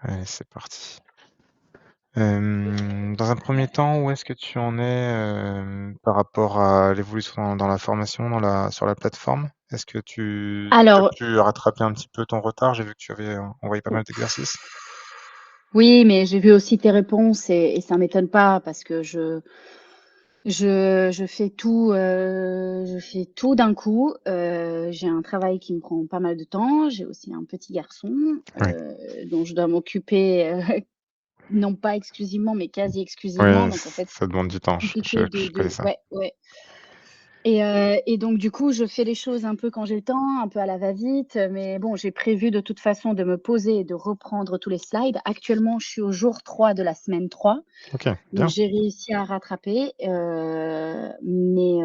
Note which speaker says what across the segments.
Speaker 1: Allez, c'est parti. Dans un premier temps, où est-ce que tu en es, par rapport à l'évolution dans la formation, sur la plateforme? Est-ce que tu as
Speaker 2: Alors,
Speaker 1: pu rattraper un petit peu ton retard? J'ai vu que tu avais, envoyé pas mal d'exercices.
Speaker 2: oui, mais j'ai vu aussi tes réponses et ça m'étonne pas parce que je fais tout d'un coup. J'ai un travail qui me prend pas mal de temps. J'ai aussi un petit garçon,
Speaker 1: Oui,
Speaker 2: dont je dois m'occuper, non pas exclusivement, mais quasi exclusivement.
Speaker 1: oui,
Speaker 2: Donc en fait,
Speaker 1: ça demande du temps,
Speaker 2: compliqué
Speaker 1: je connais
Speaker 2: de
Speaker 1: ça.
Speaker 2: ouais, ouais. Et donc du coup, je fais les choses un peu quand j'ai le temps, un peu à la va-vite, mais bon, j'ai prévu de toute façon de me poser et de reprendre tous les slides. Actuellement, je suis au jour 3 de la semaine 3,
Speaker 1: OK,
Speaker 2: donc
Speaker 1: bien.
Speaker 2: j'ai réussi à rattraper, mais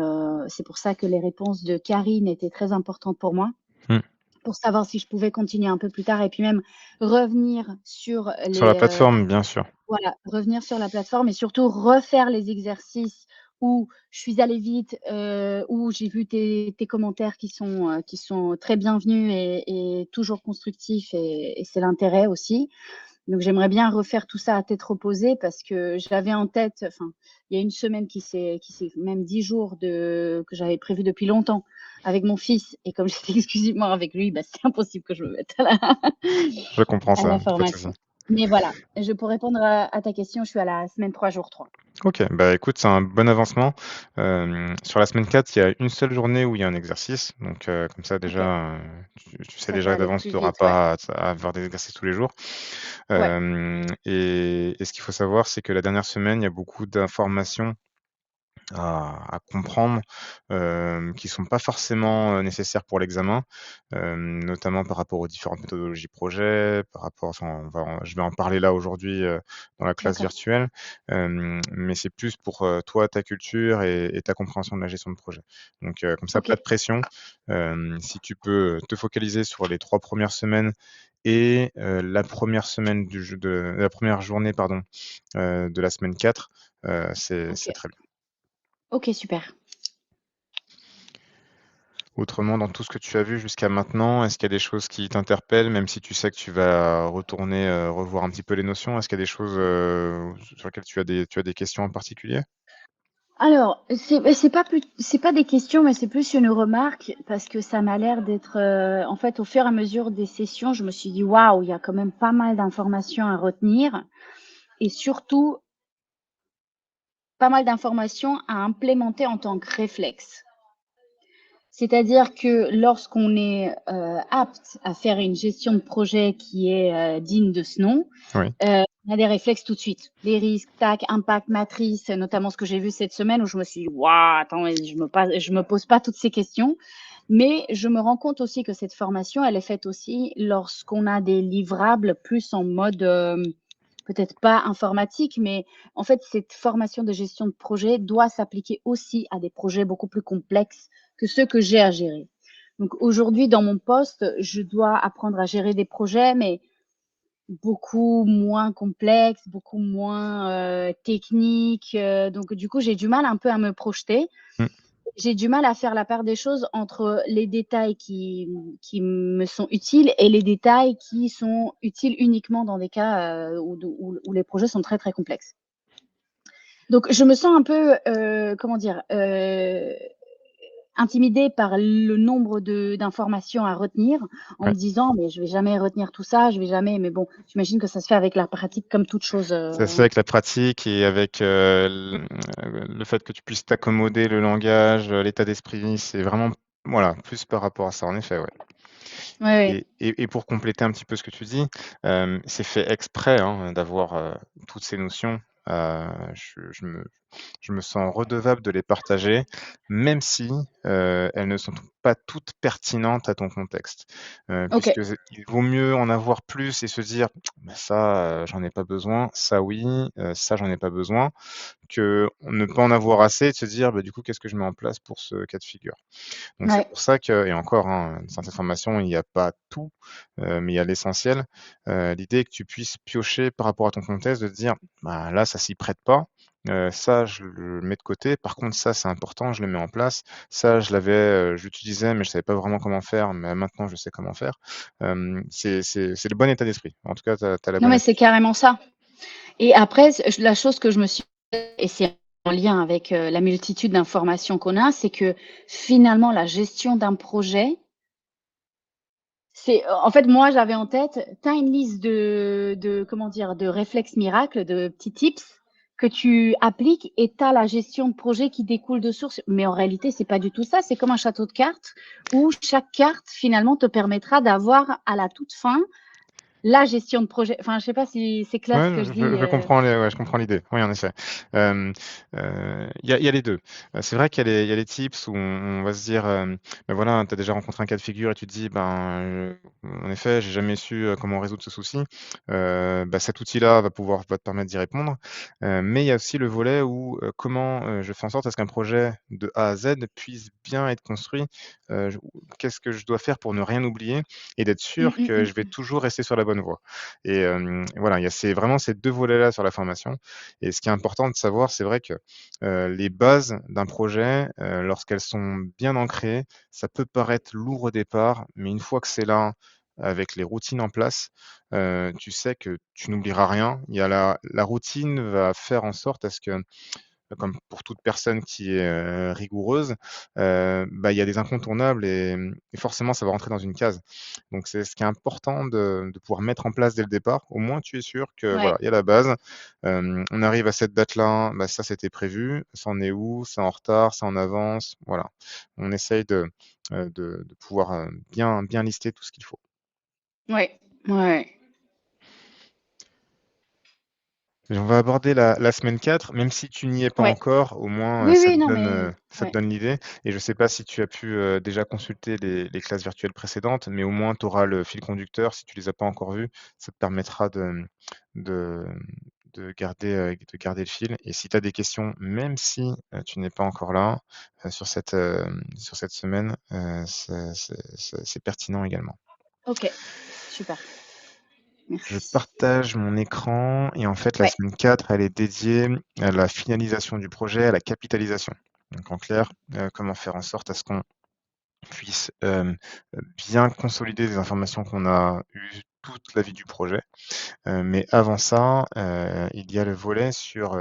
Speaker 2: c'est pour ça que les réponses de Karine étaient très importantes pour moi,
Speaker 1: Mmh.
Speaker 2: pour savoir si je pouvais continuer un peu plus tard et puis même revenir sur
Speaker 1: Sur la
Speaker 2: les,
Speaker 1: plateforme, bien sûr.
Speaker 2: voilà, revenir sur la plateforme et surtout refaire les exercices où je suis allée vite, où j'ai vu tes commentaires qui sont très bienvenus et toujours constructifs et c'est l'intérêt aussi. Donc j'aimerais bien refaire tout ça à tête reposée parce que j'avais en tête, enfin, il y a une semaine qui s'est même 10 jours que j'avais prévu depuis longtemps avec mon fils et comme j'étais exclusivement avec lui, bah, c'est impossible que je me mette
Speaker 1: Je comprends
Speaker 2: à
Speaker 1: ça,
Speaker 2: la
Speaker 1: pas de souci.
Speaker 2: formation. Mais voilà, pour répondre à ta question, je suis à la semaine 3 jour 3.
Speaker 1: OK, bah, écoute, c'est un bon avancement. Sur la semaine 4, il y a une seule journée où il y a un exercice, donc comme ça
Speaker 2: OK,
Speaker 1: déjà, tu sais
Speaker 2: ça peut
Speaker 1: déjà
Speaker 2: aller
Speaker 1: d'avance que
Speaker 2: plus
Speaker 1: tu auras
Speaker 2: vite, ouais.
Speaker 1: pas à avoir des exercices tous les jours.
Speaker 2: Ouais,
Speaker 1: Et ce qu'il faut savoir, c'est que la dernière semaine, il y a beaucoup d'informations à comprendre, qui sont pas forcément, nécessaires pour l'examen, notamment par rapport aux différentes méthodologies projet, par rapport enfin, je vais en parler là aujourd'hui, dans la classe
Speaker 2: d'accord.
Speaker 1: virtuelle, mais c'est plus pour, toi, ta culture et ta compréhension de la gestion de projet. Donc, comme ça, pas
Speaker 2: OK,
Speaker 1: de pression. Si tu peux te focaliser sur les 3 premières semaines et la première semaine du jeu de la première journée, pardon, de la semaine 4, c'est
Speaker 2: OK.
Speaker 1: très bien.
Speaker 2: OK, super.
Speaker 1: Autrement, dans tout ce que tu as vu jusqu'à maintenant, est-ce qu'il y a des choses qui t'interpellent, même si tu sais que tu vas retourner, revoir un petit peu les notions? Est-ce qu'il y a des choses, sur lesquelles tu as des questions en particulier?
Speaker 2: Alors, c'est pas des questions, mais c'est plus une remarque parce que ça m'a l'air d'être, en fait, au fur et à mesure des sessions, je me suis dit: «Waouh, il y a quand même pas mal d'informations à retenir» et surtout, pas mal d'informations à implémenter en tant que réflexe. C'est-à-dire que lorsqu'on est, apte à faire une gestion de projet qui est, digne de ce nom,
Speaker 1: Oui,
Speaker 2: on a des réflexes tout de suite. Les risques, tac, impact, matrice, notamment ce que j'ai vu cette semaine où je me suis dit: «Waouh, attends, mais je me pose pas toutes ces questions». Mais je me rends compte aussi que cette formation, elle est faite aussi lorsqu'on a des livrables plus en mode, peut-être pas informatique, mais en fait, cette formation de gestion de projet doit s'appliquer aussi à des projets beaucoup plus complexes que ceux que j'ai à gérer. Donc aujourd'hui, dans mon poste, je dois apprendre à gérer des projets, mais beaucoup moins complexes, beaucoup moins, techniques, donc du coup, j'ai du mal un peu à me projeter.
Speaker 1: mmh,
Speaker 2: J'ai du mal à faire la part des choses entre les détails qui me sont utiles et les détails qui sont utiles uniquement dans des cas, où les projets sont très, très complexes. Donc je me sens un peu, comment dire? Intimidée par le nombre d'informations à retenir, en me
Speaker 1: ouais.
Speaker 2: disant: «Mais je vais jamais retenir tout ça, je vais jamais» mais bon, j'imagine que ça se fait avec la pratique comme toute chose,
Speaker 1: Ça se fait avec la pratique et avec, le fait que tu puisses t'accommoder le langage, l'état d'esprit, c'est vraiment voilà, plus par rapport à ça, en effet, ouais.
Speaker 2: ouais, ouais.
Speaker 1: Et pour compléter un petit peu ce que tu dis, c'est fait exprès, hein, d'avoir, toutes ces notions. Je me sens redevable de les partager, même si, elles ne sont pas toutes pertinentes à ton contexte.
Speaker 2: OK,
Speaker 1: Puisque il vaut mieux en avoir plus et se dire: «Bah, ça, j'en ai pas besoin, ça oui, ça j'en ai pas besoin», que ne pas en avoir assez et de se dire: «Bah, du coup, qu'est-ce que je mets en place pour ce cas de figure?» Donc c'est
Speaker 2: ouais,
Speaker 1: pour ça que et encore, hein, dans cette formation, il y a pas tout, mais il y a l'essentiel. L'idée est que tu puisses piocher par rapport à ton contexte, de te dire: «Bah, là, ça s'y prête pas», Ça, je le mets de côté. Par contre, ça, c'est important, je le mets en place. Ça, j'utilisais, mais je savais pas vraiment comment faire, mais maintenant, je sais comment faire. C'est le bon état d'esprit. En tout cas, tu as la
Speaker 2: Non,
Speaker 1: bonne
Speaker 2: mais c'est
Speaker 1: attitude.
Speaker 2: carrément ça. Et après, la chose que je me suis et c'est en lien avec, la multitude d'informations qu'on a, c'est que finalement la gestion d'un projet, c'est en fait, moi, j'avais en tête, tu as une liste de comment dire? De réflexes miracles, de petits tips que tu appliques et tu as la gestion de projet qui découle de source. Mais en réalité, c'est pas du tout ça. C'est comme un château de cartes où chaque carte, finalement, te permettra d'avoir à la toute fin, la gestion de projet. Enfin, je sais pas si c'est clair ce que
Speaker 1: Ouais,
Speaker 2: je dis,
Speaker 1: ouais, je comprends l'idée. Oui, en effet. Il y a les 2. C'est vrai qu'il y a les tips où on va se dire, bah, voilà, tu as déjà rencontré un cas de figure et tu te dis: «Ben, en effet, j'ai jamais su, comment résoudre ce souci». Bah, cet outil-là va te permettre d'y répondre. Mais il y a aussi le volet où, comment, je fais en sorte à ce qu'un projet de A à Z puisse bien être construit. Je Qu'est-ce que je dois faire pour ne rien oublier et d'être
Speaker 2: mmh,
Speaker 1: sûr
Speaker 2: mmh,
Speaker 1: que je vais
Speaker 2: mmh.
Speaker 1: toujours rester sur la bonne voie? Et voilà, il y a vraiment ces 2 volets-là sur la formation et ce qui est important de savoir, c'est vrai que, les bases d'un projet, lorsqu'elles sont bien ancrées, ça peut paraître lourd au départ, mais une fois que c'est là, avec les routines en place, tu sais que tu n'oublieras rien. Il y a la routine va faire en sorte à ce que comme pour toute personne qui est, rigoureuse, bah, il y a des incontournables et forcément ça va rentrer dans une case. Donc c'est ce qui est important de pouvoir mettre en place dès le départ. Au moins tu es sûr que voilà,
Speaker 2: Ouais,
Speaker 1: il y a la base. On arrive à cette date-là, bah, ça c'était prévu, ça en est où? C'est en retard, c'est en avance? Voilà. On essaye de pouvoir, bien lister tout ce qu'il faut.
Speaker 2: ouais, ouais,
Speaker 1: Et on va aborder la semaine 4, même si tu n'y es pas
Speaker 2: ouais.
Speaker 1: encore, au moins,
Speaker 2: Oui, oui, non, mais
Speaker 1: ça te
Speaker 2: ouais.
Speaker 1: donne l'idée et je ne sais pas si tu as pu, déjà consulter les classes virtuelles précédentes, mais au moins tu auras le fil conducteur si tu les as pas encore vues. Ça te permettra de de garder le fil et si tu as des questions, même si, tu n'es pas encore là, sur cette semaine, c'est pertinent également.
Speaker 2: OK, super,
Speaker 1: Je
Speaker 2: merci.
Speaker 1: partage mon écran et en fait, la
Speaker 2: Ouais,
Speaker 1: semaine 4, elle est dédiée à la finalisation du projet, à la capitalisation. Donc en clair, comment faire en sorte à ce qu'on puisse, bien consolider les informations qu'on a eues toute la vie du projet. Mais avant ça, il y a le volet sur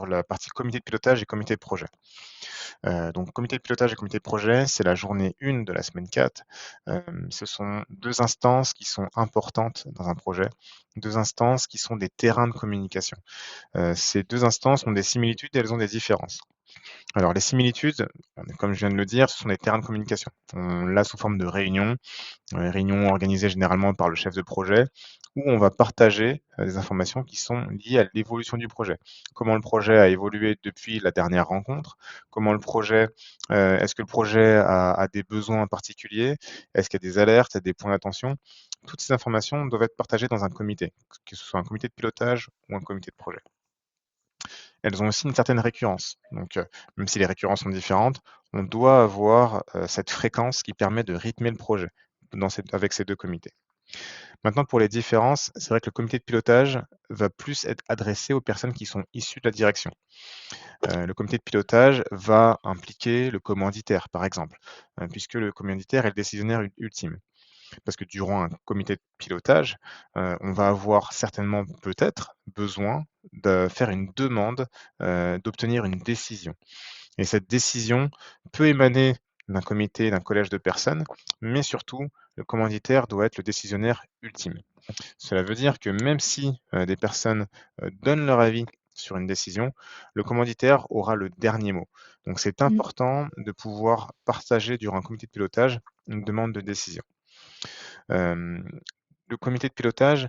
Speaker 1: la partie comité de pilotage et comité de projet. Donc comité de pilotage et comité de projet, c'est la journée 1 de la semaine 4. Ce sont 2 instances qui sont importantes dans un projet, 2 instances qui sont des terrains de communication. Ces 2 instances ont des similitudes et elles ont des différences. Alors les similitudes, comme je viens de le dire, ce sont des terrains de communication. On l'a sous forme de réunions, réunions organisées généralement par le chef de projet, où on va partager des informations qui sont liées à l'évolution du projet. Comment le projet a évolué depuis la dernière rencontre, comment le projet, est-ce que le projet a des besoins particuliers, est-ce qu'il y a des alertes, des points d'attention. Toutes ces informations doivent être partagées dans un comité, que ce soit un comité de pilotage ou un comité de projet. Elles ont aussi une certaine récurrence. Donc, même si les récurrences sont différentes, on doit avoir cette fréquence qui permet de rythmer le projet avec ces deux comités. Maintenant, pour les différences, c'est vrai que le comité de pilotage va plus être adressé aux personnes qui sont issues de la direction. Le comité de pilotage va impliquer le commanditaire, par exemple, puisque le commanditaire est le décisionnaire ultime. Parce que durant un comité de pilotage, on va avoir certainement peut-être besoin de faire une demande, d'obtenir une décision. Et cette décision peut émaner d'un comité, d'un collège de personnes, mais surtout, le commanditaire doit être le décisionnaire ultime. Cela veut dire que même si des personnes donnent leur avis sur une décision, le commanditaire aura le dernier mot. Donc c'est
Speaker 2: Mmh.
Speaker 1: important de pouvoir partager durant un comité de pilotage une demande de décision. Hem, le comité de pilotage,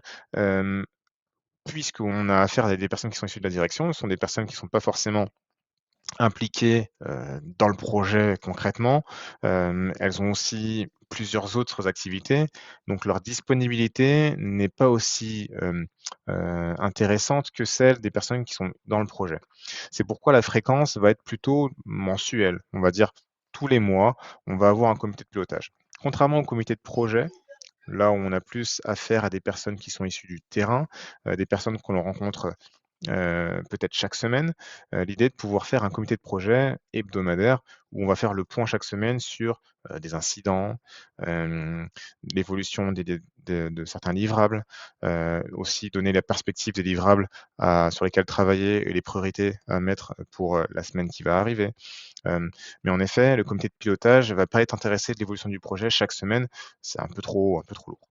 Speaker 1: puisqu'on a affaire à des personnes qui sont issues de la direction, ce sont des personnes qui ne sont pas forcément impliquées, dans le projet concrètement. Elles ont aussi plusieurs autres activités, donc leur disponibilité n'est pas aussi, intéressante que celle des personnes qui sont dans le projet. C'est pourquoi la fréquence va être plutôt mensuelle. On va dire tous les mois, on va avoir un comité de pilotage. Contrairement au comité de projet, là où on a plus affaire à des personnes qui sont issues du terrain, des personnes que l'on rencontre peut-être chaque semaine, l'idée de pouvoir faire un comité de projet hebdomadaire où on va faire le point chaque semaine sur des incidents, l'évolution de certains livrables, aussi donner la perspective des livrables sur lesquels travailler et les priorités à mettre pour la semaine qui va arriver. Mais en effet, le comité de pilotage ne va pas être intéressé de l'évolution du projet chaque semaine, c'est un peu trop lourd.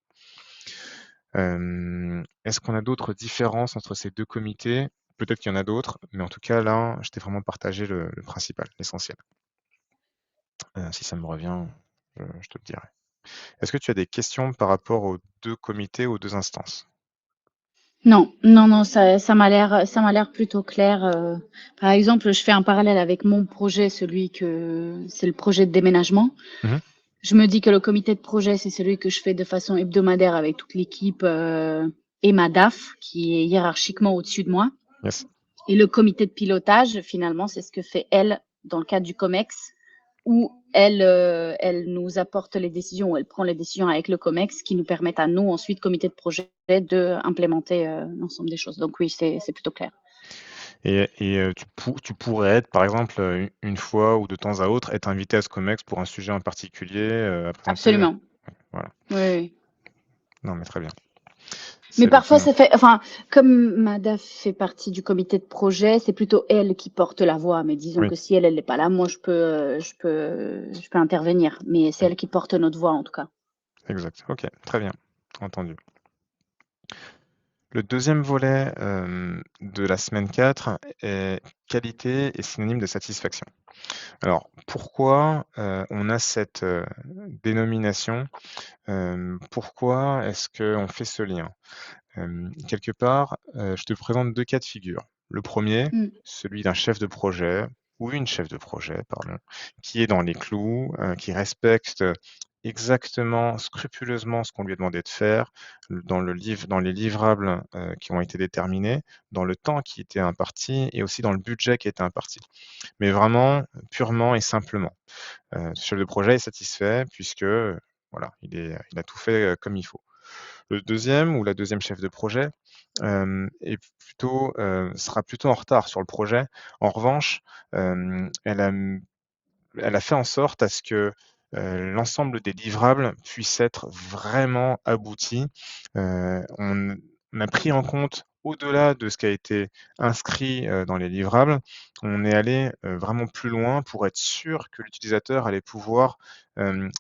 Speaker 1: Est-ce qu'on a d'autres différences entre ces deux comités? Peut-être qu'il y en a d'autres, mais en tout cas là, je t'ai vraiment partagé le principal, l'essentiel. Si ça me revient, je te le dirai. Est-ce que tu as des questions par rapport aux 2 comités, aux 2 instances?
Speaker 2: Non, non, non, ça m'a l'air plutôt clair. Par exemple, je fais un parallèle avec mon projet, celui que c'est le projet de déménagement.
Speaker 1: Mmh.
Speaker 2: Je me dis que le comité de projet, c'est celui que je fais de façon hebdomadaire avec toute l'équipe et ma DAF, qui est hiérarchiquement au-dessus de moi.
Speaker 1: Yes.
Speaker 2: Et le comité de pilotage, finalement, c'est ce que fait elle dans le cadre du COMEX, où elle nous apporte les décisions, elle prend les décisions avec le COMEX qui nous permettent à nous, ensuite, comité de projet, d'implémenter l'ensemble des choses. Donc oui, c'est plutôt clair.
Speaker 1: Et tu pourrais être, par exemple, une fois ou de temps à autre, être invité à ce COMEX pour un sujet en particulier, à présenter?
Speaker 2: Absolument.
Speaker 1: Voilà.
Speaker 2: Oui, oui.
Speaker 1: Non, mais très bien.
Speaker 2: Mais
Speaker 1: C'est
Speaker 2: parfois,
Speaker 1: vraiment
Speaker 2: ça fait, enfin, comme ma DAF fait partie du comité de projet, c'est plutôt elle qui porte la voix. Mais disons
Speaker 1: oui,
Speaker 2: que si elle n'est pas là, moi, je peux intervenir. Mais c'est
Speaker 1: oui,
Speaker 2: elle qui porte notre voix, en tout cas.
Speaker 1: exact. OK, très bien, entendu. Le deuxième volet, de la semaine 4 est qualité et synonyme de satisfaction. Alors pourquoi, on a cette, dénomination? Pourquoi est-ce qu'on fait ce lien? Quelque part, je te présente 2 cas de figure. Le premier,
Speaker 2: Mm.
Speaker 1: celui d'un chef de projet ou une chef de projet, pardon, qui est dans les clous, qui respecte exactement, scrupuleusement ce qu'on lui a demandé de faire, dans les livrables, qui ont été déterminés, dans le temps qui était imparti et aussi dans le budget qui était imparti. Mais vraiment, purement et simplement. Ce chef de projet est satisfait puisque, voilà, il a tout fait, comme il faut. Le deuxième ou la deuxième chef de projet, sera plutôt en retard sur le projet. En revanche, elle a fait en sorte à ce que, l'ensemble des livrables puissent être vraiment aboutis. On a pris en compte, au-delà de ce qui a été inscrit, dans les livrables, on est allé, vraiment plus loin pour être sûr que l'utilisateur allait pouvoir,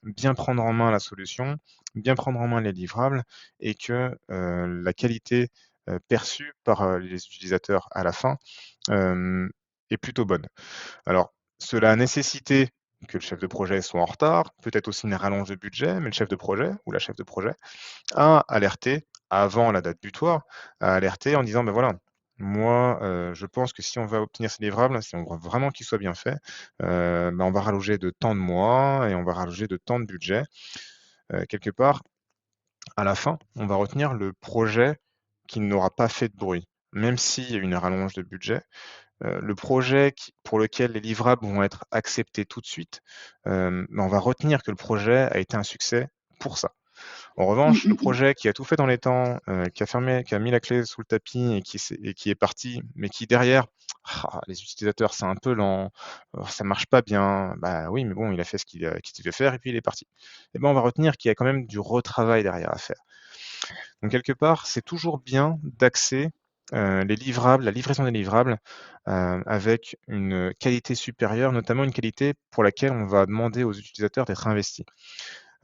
Speaker 1: bien prendre en main la solution, bien prendre en main les livrables et que, la qualité, perçue par, les utilisateurs à la fin, est plutôt bonne. Alors, cela a nécessité que le chef de projet soit en retard, peut-être aussi une rallonge de budget, mais le chef de projet ou la chef de projet a alerté avant la date butoir, a alerté en disant: «Ben voilà, moi, je pense que si on va obtenir ces livrables, si on veut vraiment qu'ils soient bien faits, on va rallonger de tant de mois et on va rallonger de tant de budget». Quelque part, à la fin, on va retenir le projet qui n'aura pas fait de bruit. Même s'il y a une rallonge de budget, le projet pour lequel les livrables vont être acceptés tout de suite, on va retenir que le projet a été un succès pour ça. En
Speaker 2: Mm,
Speaker 1: revanche, le
Speaker 2: mm, mm.
Speaker 1: projet qui a tout fait dans les temps, qui a mis la clé sous le tapis et qui est parti, mais qui derrière, les utilisateurs, c'est un peu lent, ça marche pas bien. Bah oui, mais bon, il a fait qu'il devait faire et puis il est parti. Et ben, on va retenir qu'il y a quand même du retravail derrière à faire. Donc quelque part, c'est toujours bien d'axer, les livrables, la livraison des livrables, avec une qualité supérieure, notamment une qualité pour laquelle on va demander aux utilisateurs d'être investis.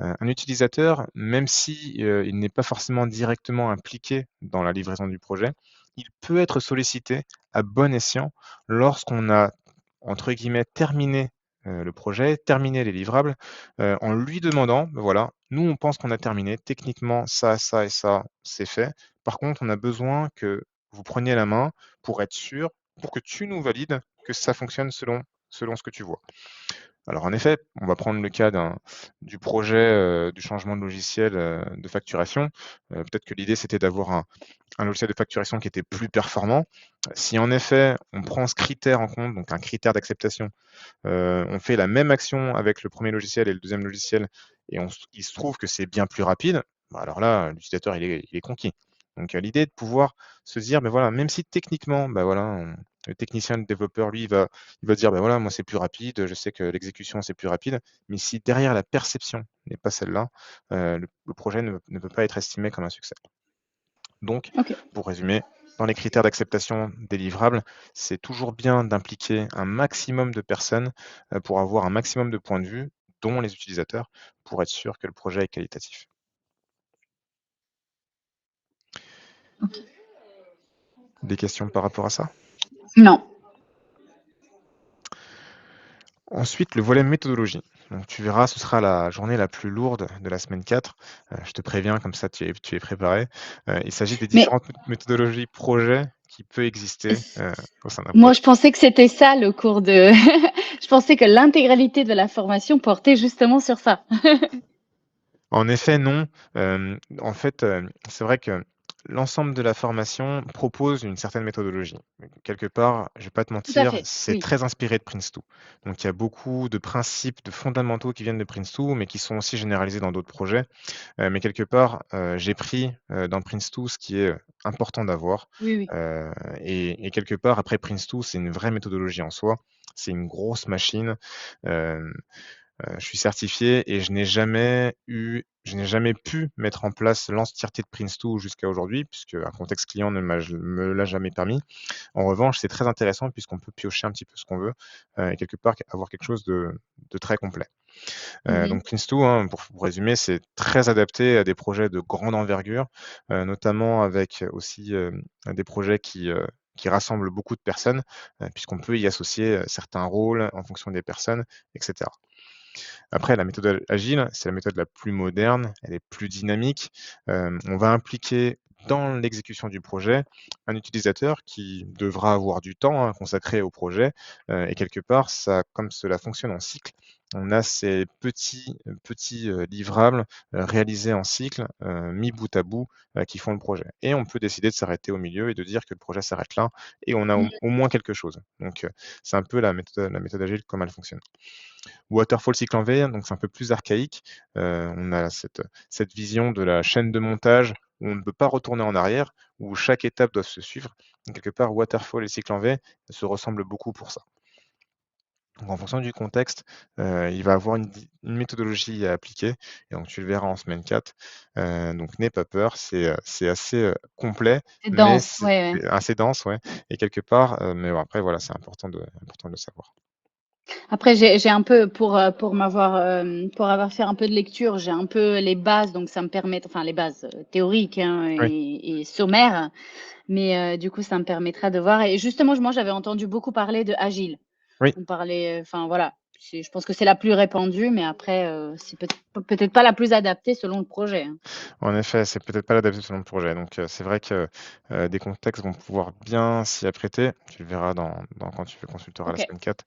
Speaker 1: Un utilisateur, même si, il n'est pas forcément directement impliqué dans la livraison du projet, il peut être sollicité à bon escient lorsqu'on a, entre guillemets, «terminé», le projet, terminé les livrables, en lui demandant: «Bah, voilà, nous on pense qu'on a terminé, techniquement ça et ça, c'est fait. Par contre, on a besoin que vous preniez la main pour être sûr, pour que tu nous valides que ça fonctionne selon ce que tu vois». Alors en effet, on va prendre le cas du projet, du changement de logiciel, de facturation. Peut-être que l'idée c'était d'avoir un logiciel de facturation qui était plus performant. Si en effet, on prend ce critère en compte, donc un critère d'acceptation, on fait la même action avec le premier logiciel et le deuxième logiciel et il se trouve que c'est bien plus rapide, bah alors là, l'utilisateur il est conquis. Donc l'idée est de pouvoir se dire, ben voilà, même si techniquement, ben voilà, le technicien, le développeur, lui, il va dire, ben voilà, moi c'est plus rapide, je sais que l'exécution c'est plus rapide, mais si derrière la perception n'est pas celle-là, le projet ne peut pas être estimé comme un succès. Donc,
Speaker 2: OK.
Speaker 1: pour résumer, dans les critères d'acceptation des livrables, c'est toujours bien d'impliquer un maximum de personnes pour avoir un maximum de points de vue, dont les utilisateurs, pour être sûr que le projet est qualitatif.
Speaker 2: OK.
Speaker 1: Des questions par rapport à ça?
Speaker 2: Non.
Speaker 1: Ensuite, le volet méthodologie. Donc, tu verras, ce sera la journée la plus lourde de la semaine 4. Je te préviens, comme ça tu es préparé. Il s'agit des
Speaker 2: Mais
Speaker 1: différentes méthodologies projet qui peut exister au sein d'un
Speaker 2: moi,
Speaker 1: projet.
Speaker 2: je pensais que c'était ça le cours de je pensais que l'intégralité de la formation portait justement sur ça.
Speaker 1: En effet, non. En fait, c'est vrai que l'ensemble de la formation propose une certaine méthodologie. Quelque part, je vais pas te
Speaker 2: Tout à
Speaker 1: mentir,
Speaker 2: fait,
Speaker 1: c'est
Speaker 2: oui.
Speaker 1: très inspiré de Prince2. Donc il y a beaucoup de principes, de fondamentaux qui viennent de Prince2, mais qui sont aussi généralisés dans d'autres projets. Mais quelque part, j'ai pris, dans Prince2 ce qui est, important d'avoir,
Speaker 2: Oui, oui.
Speaker 1: heu et quelque part après Prince2, c'est une vraie méthodologie en soi. C'est une grosse machine, hem je suis certifié et je n'ai jamais pu mettre en place l'entièreté de Prince2 jusqu'à aujourd'hui, puisque un contexte client ne me l'a jamais permis. En revanche, c'est très intéressant puisqu'on peut piocher un petit peu ce qu'on veut, et quelque part avoir quelque chose de très complet.
Speaker 2: Mmh.
Speaker 1: Donc Prince2, hein, pour résumer, c'est très adapté à des projets de grande envergure, notamment avec aussi, des projets qui rassemblent beaucoup de personnes, puisqu'on peut y associer, certains rôles en fonction des personnes, et cetera. Après, la méthode agile, c'est la méthode la plus moderne, elle est plus dynamique. On va impliquer dans l'exécution du projet un utilisateur qui devra avoir du temps, hein, consacré au projet. Et quelque part, ça, comme cela fonctionne en cycle, on a ces petits livrables réalisés en cycle, mis bout à bout, qui font le projet. Et on peut décider de s'arrêter au milieu et de dire que le projet s'arrête là, et on a
Speaker 2: Mmh.
Speaker 1: au moins quelque chose. Donc, c'est un peu la méthode agile, comme elle fonctionne. Waterfall cycle en V, donc c'est un peu plus archaïque. On a cette vision de la chaîne de montage où on ne peut pas retourner en arrière, où chaque étape doit se suivre. Donc, quelque part, Waterfall et cycle en V se ressemblent beaucoup pour ça. Donc, en fonction du contexte, il va avoir une méthodologie à appliquer, et donc tu le verras en semaine 4. Donc n'aie pas peur, c'est assez complet,
Speaker 2: C'est
Speaker 1: mais
Speaker 2: dense,
Speaker 1: c'est
Speaker 2: ouais, ouais.
Speaker 1: assez dense, ouais, et quelque part, mais bon, après voilà, c'est important de le savoir.
Speaker 2: Après, j'ai un peu pour pour avoir fait un peu de lecture, j'ai un peu les bases, donc ça me permet enfin les bases, théoriques, hein,
Speaker 1: Oui,
Speaker 2: et sommaires, mais du coup, ça me permettra de voir et justement, moi, j'avais entendu beaucoup parler de agile.
Speaker 1: oui.
Speaker 2: On parlait, enfin voilà, je pense que c'est la plus répandue, mais après, c'est peut-être pas la plus adaptée selon le projet, hein.
Speaker 1: En effet, c'est peut-être pas l'adapter selon le projet. Donc, c'est vrai que, des contextes vont pouvoir bien s'y apprêter. Tu le verras quand tu consulteras la
Speaker 2: OK,
Speaker 1: semaine 4.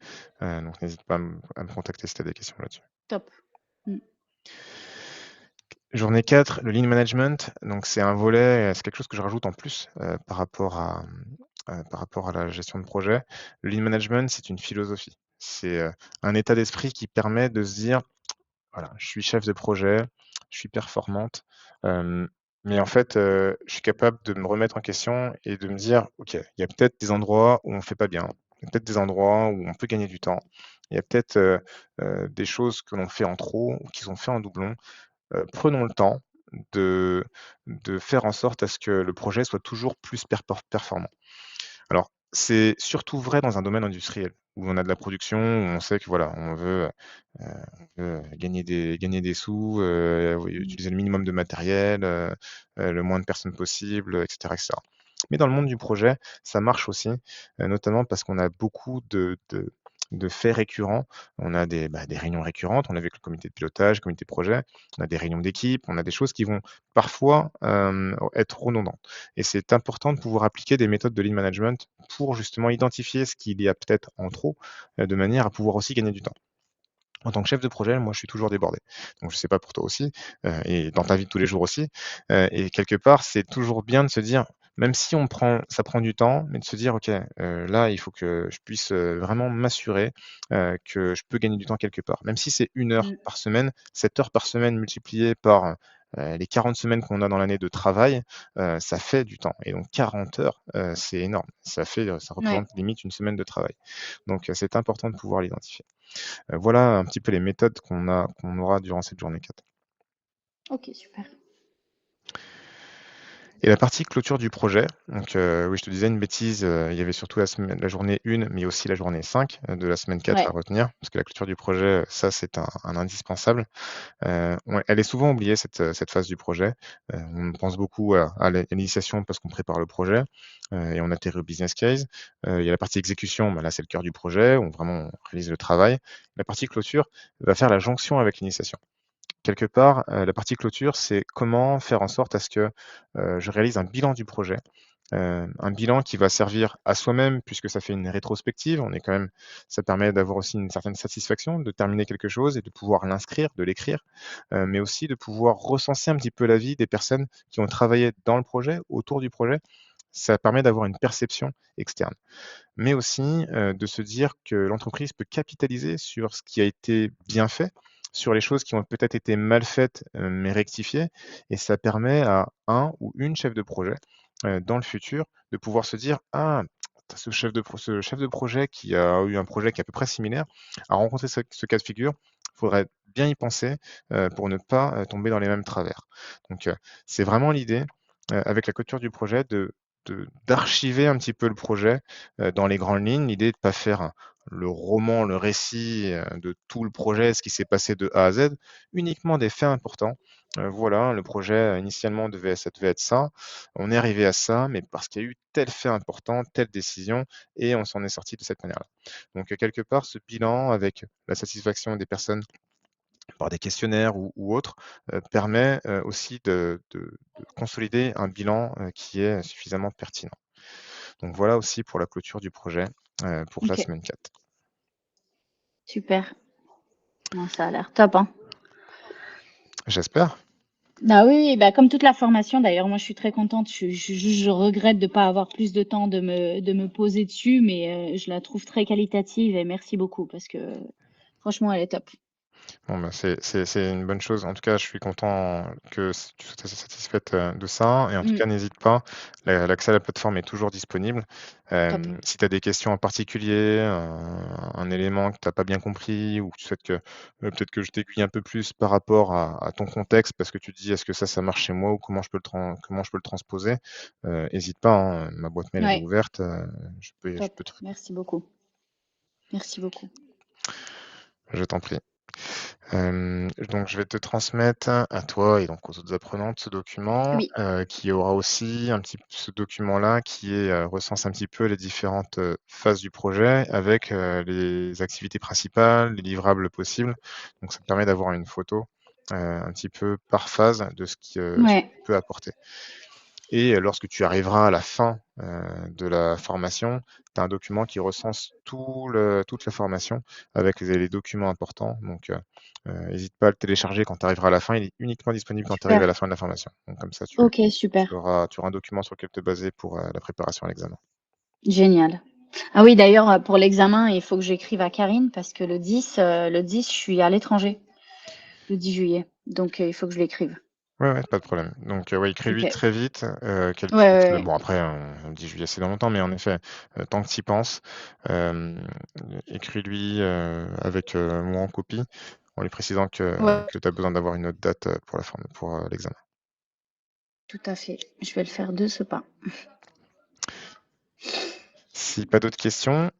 Speaker 1: Donc n'hésite pas à me contacter si tu as des questions là-dessus.
Speaker 2: top. Mmh.
Speaker 1: Journée 4, le lean management, donc c'est un volet, c'est quelque chose que je rajoute en plus, par rapport à la gestion de projet. Le lean management, c'est une philosophie. C'est, un état d'esprit qui permet de se dire: «Voilà, je suis chef de projet, je suis performante, hem, mais en fait, je suis capable de me remettre en question et de me dire: "OK, il y a peut-être des endroits où on fait pas bien. Il y a peut-être des endroits où on peut gagner du temps. Il y a peut-être, des choses que l'on fait en trop ou qui sont fait en doublon". Prenons le temps de faire en sorte à ce que le projet soit toujours plus performant. Alors, c'est surtout vrai dans un domaine industriel, où on a de la production, où on sait que voilà, on veut gagner des sous, oui,
Speaker 2: Mmh.
Speaker 1: utiliser le minimum de matériel, le moins de personnes possible, et cetera, et cetera. Mais dans le monde du projet, ça marche aussi, notamment parce qu'on a beaucoup de faits récurrents. On a des réunions récurrentes, on a vu avec le comité de pilotage, le comité de projet, on a des réunions d'équipe, on a des choses qui vont parfois, être redondantes, et c'est important de pouvoir appliquer des méthodes de lean management pour justement identifier ce qu'il y a peut-être en trop, de manière à pouvoir aussi gagner du temps. En tant que chef de projet, moi, je suis toujours débordé. Donc je sais pas pour toi aussi, et dans ta vie de tous les jours aussi, et quelque part, c'est toujours bien de se dire, même si ça prend du temps, mais de se dire: «OK, là, il faut que je puisse, vraiment m'assurer, que je peux gagner du temps quelque part». Même si c'est 1 heure
Speaker 2: Mmh.
Speaker 1: par semaine, 7 heures par semaine multipliées par, Les 40 semaines qu'on a dans l'année de travail, ça fait du temps et donc 40 heures, c'est énorme. Ça
Speaker 2: Ouais.
Speaker 1: représente limite une semaine de travail. Donc c'est important de pouvoir l'identifier. Voilà un petit peu les méthodes qu'on aura durant cette journée 4.
Speaker 2: OK, super.
Speaker 1: Et la partie clôture du projet, donc oui, je te disais une bêtise, il y avait surtout la journée 1, mais aussi la journée 5, de la semaine 4 à
Speaker 2: Ouais.
Speaker 1: retenir, parce que la clôture du projet, ça, c'est un indispensable. Ouais, elle est souvent oubliée cette phase du projet. On pense beaucoup à l'initiation parce qu'on prépare le projet, et on atterrit au business case. Il y a la partie exécution, bah, là, c'est le cœur du projet, où vraiment on réalise le travail. La partie clôture va faire la jonction avec l'initiation. Quelque part, la partie clôture, c'est comment faire en sorte à ce que, je réalise un bilan du projet, un bilan qui va servir à soi-même puisque ça fait une rétrospective. Ça permet d'avoir aussi une certaine satisfaction de terminer quelque chose et de pouvoir l'inscrire, de l'écrire, mais aussi de pouvoir recenser un petit peu la vie des personnes qui ont travaillé dans le projet, autour du projet. Ça permet d'avoir une perception externe, mais aussi, de se dire que l'entreprise peut capitaliser sur ce qui a été bien fait, sur les choses qui ont peut-être été mal faites, mais rectifiées, et ça permet à un ou une chef de projet, dans le futur, de pouvoir se dire: «Ah, ce chef de projet qui a eu un projet qui est à peu près similaire, a rencontré ce cas de figure. Il faudrait bien y penser, pour ne pas, tomber dans les mêmes travers». Donc, c'est vraiment l'idée, avec la clôture du projet d'archiver un petit peu le projet, dans les grandes lignes. L'idée est de pas faire le roman, le récit, de tout le projet, ce qui s'est passé de A à Z, uniquement des faits importants. Voilà, le projet, initialement ça devait être ça. On est arrivé à ça, mais parce qu'il y a eu tel fait important, telle décision et on s'en est sorti de cette manière-là. Donc, quelque part, ce bilan avec la satisfaction des personnes par des questionnaires ou autres, permet, aussi de consolider un bilan, qui est suffisamment pertinent. Donc voilà aussi pour la clôture du projet, pour la
Speaker 2: OK,
Speaker 1: semaine 4.
Speaker 2: super. Non, ça a l'air top, hein.
Speaker 1: J'espère.
Speaker 2: Ah oui, oui, bah, comme toute la formation d'ailleurs, moi je suis très contente. Je regrette de pas avoir plus de temps de me poser dessus, mais je la trouve très qualitative et merci beaucoup parce que franchement, elle est top.
Speaker 1: Bon, bah, c'est une bonne chose. En tout cas, je suis content que tu sois assez satisfaite, de ça, et en tout
Speaker 2: Mmh,
Speaker 1: cas, n'hésite pas, l'accès à la plateforme est toujours disponible.
Speaker 2: top.
Speaker 1: Si tu as des questions en particulier, un élément que tu as pas bien compris ou que tu souhaites que, peut-être que je t'aiguille un peu plus par rapport à ton contexte parce que tu te dis: «Est-ce que ça marche chez moi ou comment je peux le transposer?» hésite pas, hein, ma boîte mail elle est
Speaker 2: Ouais,
Speaker 1: ouverte, je
Speaker 2: top.
Speaker 1: peux te
Speaker 2: Merci beaucoup. Merci beaucoup.
Speaker 1: je t'en prie. Donc je vais te transmettre à toi et donc aux autres apprenantes ce document,
Speaker 2: Oui,
Speaker 1: qui aura aussi ce document-là qui recense un petit peu les différentes, phases du projet avec, les activités principales, les livrables possibles. Donc ça te permet d'avoir une photo, un petit peu par phase de ce que
Speaker 2: ouais,
Speaker 1: tu peux apporter. Et lorsque tu arriveras à la fin, de la formation, tu as un document qui recense toute la formation avec les documents importants. Donc, hésite pas à le télécharger quand tu arriveras à la fin. Il est uniquement disponible quand tu arrives à
Speaker 2: super.
Speaker 1: la fin de la formation. Donc comme ça,
Speaker 2: OK, super.
Speaker 1: tu auras un document sur lequel te baser pour, la préparation à l'examen.
Speaker 2: Génial. Ah oui, d'ailleurs, pour l'examen, il faut que j'écrive à Karine parce que le 10, je suis à l'étranger, le 10 juillet. Donc il faut que je l'écrive.
Speaker 1: Ouais, ouais, pas de problème. Donc, ouais, écris-lui
Speaker 2: OK.
Speaker 1: très vite, qu'elle
Speaker 2: Ouais,
Speaker 1: puisse,
Speaker 2: ouais, ouais.
Speaker 1: bon après, le 10 juillet, c'est dans longtemps, mais en effet, tant que tu y penses, hem, écris-lui, avec, moi en copie, en lui précisant
Speaker 2: Ouais,
Speaker 1: que tu as besoin d'avoir une autre date, pour, l'examen.
Speaker 2: tout à fait. Je vais le faire de ce pas.
Speaker 1: Si pas d'autres questions,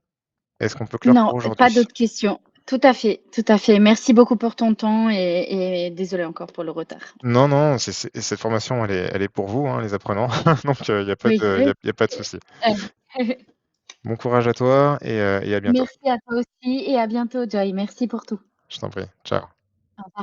Speaker 1: est-ce qu'on peut clore
Speaker 2: Non,
Speaker 1: pour
Speaker 2: pas
Speaker 1: aujourd'hui?
Speaker 2: d'autres questions. Tout à fait, tout à fait. Merci beaucoup pour ton temps et désolée encore pour le retard.
Speaker 1: Non, non, cette formation, elle est pour vous, hein, les apprenants, donc il y a pas
Speaker 2: Oui.
Speaker 1: de y a pas de souci. Bon courage à toi et à bientôt.
Speaker 2: Merci à toi aussi et à bientôt, Joy. Merci pour tout.
Speaker 1: Je t'en prie. Ciao.